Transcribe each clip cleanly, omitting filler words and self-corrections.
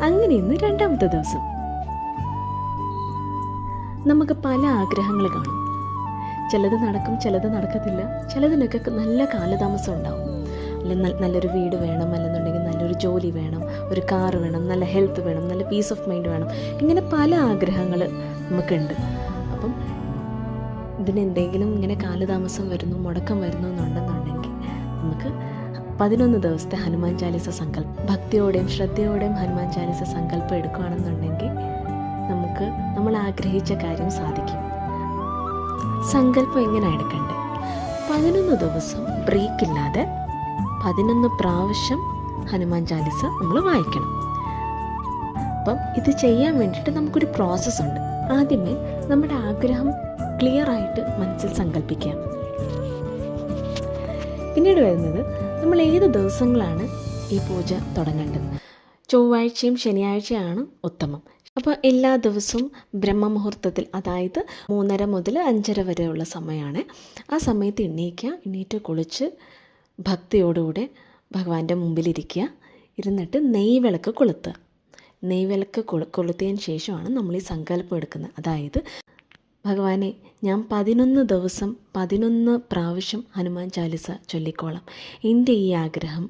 അങ്ങനെ ഇന്ന് രണ്ടാമത്തെ ദിവസം. നമുക്ക് പല ആഗ്രഹങ്ങൾ കാണും. ചിലത് നടക്കും, ചിലത് നടക്കത്തില്ല. ചിലതിനൊക്കെ നല്ല കാലതാമസം ഉണ്ടാവും. അല്ലെങ്കിൽ നല്ലൊരു വീട് വേണം, അല്ലെന്നുണ്ടെങ്കിൽ നല്ലൊരു ജോലി വേണം, ഒരു കാറ് വേണം, നല്ല ഹെൽത്ത് വേണം, നല്ല പീസ് ഓഫ് മൈൻഡ് വേണം. ഇങ്ങനെ പല ആഗ്രഹങ്ങൾ നമുക്കുണ്ട്. അപ്പം ഇതിനെന്തെങ്കിലും ഇങ്ങനെ കാലതാമസം വരുന്നു, മുടക്കം വരുന്നു എന്നുണ്ടെന്നുണ്ടെങ്കിൽ നമുക്ക് 11 ദിവസത്തെ ഹനുമാൻ ചാലിസ സങ്കല്പം ഭക്തിയോടെയും ശ്രദ്ധയോടെയും ഹനുമാൻ ചാലിസ സങ്കല്പം എടുക്കുകയാണെന്നുണ്ടെങ്കിൽ നമുക്ക് നമ്മൾ ആഗ്രഹിച്ച കാര്യം സാധിക്കും. സങ്കല്പം എങ്ങനെ എടുക്കണ്ടേ? 11 ദിവസം ബ്രേക്കില്ലാതെ 11 പ്രാവശ്യം ഹനുമാൻ ചാലിസ നമ്മൾ വായിക്കണം. അപ്പം ഇത് ചെയ്യാൻ വേണ്ടിയിട്ട് നമുക്കൊരു പ്രോസസ്സുണ്ട്. ആദ്യമേ നമ്മുടെ ആഗ്രഹം ക്ലിയറായിട്ട് മനസ്സിൽ സങ്കല്പിക്കുക. പിന്നീട് വരുന്നത് നമ്മൾ ഏത് ദിവസങ്ങളാണ് ഈ പൂജ തുടങ്ങേണ്ടത്. ചൊവ്വാഴ്ചയും ശനിയാഴ്ചയാണ് ഉത്തമം. അപ്പോൾ എല്ലാ ദിവസവും ബ്രഹ്മമുഹൂർത്തത്തിൽ, അതായത് 3:30 മുതൽ 5:30 വരെയുള്ള സമയമാണ്. ആ സമയത്ത് എണീറ്റ് കുളിച്ച് ഭക്തിയോടുകൂടെ ഭഗവാന്റെ മുമ്പിലിരിക്കുക. ഇരുന്നിട്ട് നെയ്വിളക്ക് കൊളുത്തുക. നെയ്വിളക്ക് കൊളുത്തിയതിന് ശേഷമാണ് നമ്മൾ ഈ സങ്കല്പം എടുക്കുന്നത്. അതായത്, ഭഗവാനെ, ഞാൻ 11 ദിവസം 11 പ്രാവശ്യം ഹനുമാൻ ചാലിസ ചൊല്ലിക്കോളാം. എൻ്റെ ഈ ആഗ്രഹം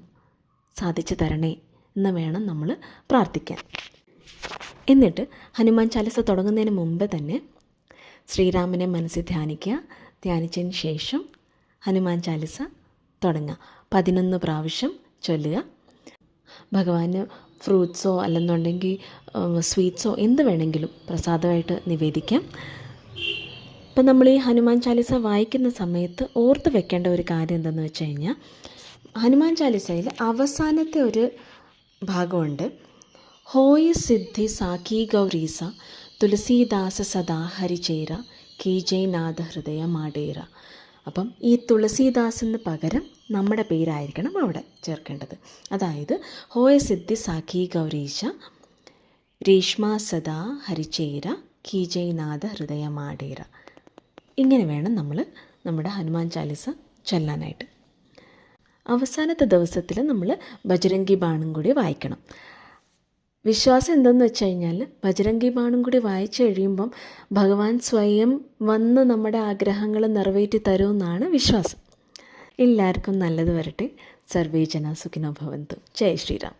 സാധിച്ചു തരണേ എന്ന് വേണം നമ്മൾ പ്രാർത്ഥിക്കാൻ. എന്നിട്ട് ഹനുമാൻ ചാലിസ തുടങ്ങുന്നതിന് മുമ്പ് തന്നെ ശ്രീരാമനെ മനസ്സിൽ ധ്യാനിക്കുക. ധ്യാനിച്ചതിന് ശേഷം ഹനുമാൻ ചാലിസ തുടങ്ങുക. 11 പ്രാവശ്യം ചൊല്ലുക. ഭഗവാന് ഫ്രൂട്ട്സോ അല്ലെന്നുണ്ടെങ്കിൽ സ്വീറ്റ്സോ എന്ത് വേണമെങ്കിലും പ്രസാദമായിട്ട് നിവേദിക്കാം. ഇപ്പം നമ്മൾ ഈ ഹനുമാൻ ചാലിസ വായിക്കുന്ന സമയത്ത് ഓർത്ത് വെക്കേണ്ട ഒരു കാര്യം എന്തെന്ന് വെച്ച് കഴിഞ്ഞാൽ, ഹനുമാൻ ചാലിസയിൽ അവസാനത്തെ ഒരു ഭാഗമുണ്ട്. ഹോയ് സിദ്ധി സാഖി ഗൗരീസ തുളസീദാസ സദാ ഹരിചേര കീജയനാഥ ഹൃദയ മാടേര. അപ്പം ഈ തുളസീദാസിന് പകരം നമ്മുടെ പേരായിരിക്കണം അവിടെ ചേർക്കേണ്ടത്. അതായത്, ഹോയ് സിദ്ധി സാഖി ഗൗരീശ രേഷ്മ സദാ ഹരിചേര കീജയനാഥ ഹൃദയ മാടേര. ഇങ്ങനെ വേണം നമ്മൾ നമ്മുടെ ഹനുമാൻ ചാലിസ ചൊല്ലാനായിട്ട്. അവസാനത്തെ ദിവസത്തിൽ നമ്മൾ ബജരംഗി ബാണും കൂടി വായിക്കണം. വിശ്വാസം എന്തെന്ന് വെച്ച് കഴിഞ്ഞാൽ, ബജരംഗി ബാണും കൂടി വായിച്ചു കഴിയുമ്പം ഭഗവാൻ സ്വയം വന്ന് നമ്മുടെ ആഗ്രഹങ്ങൾ നിറവേറ്റി തരുമെന്നാണ് വിശ്വാസം. എല്ലാവർക്കും നല്ലത് വരട്ടെ. സർവേ ജന സുഖിനോ ഭവന്തു. ജയ് ശ്രീറാം.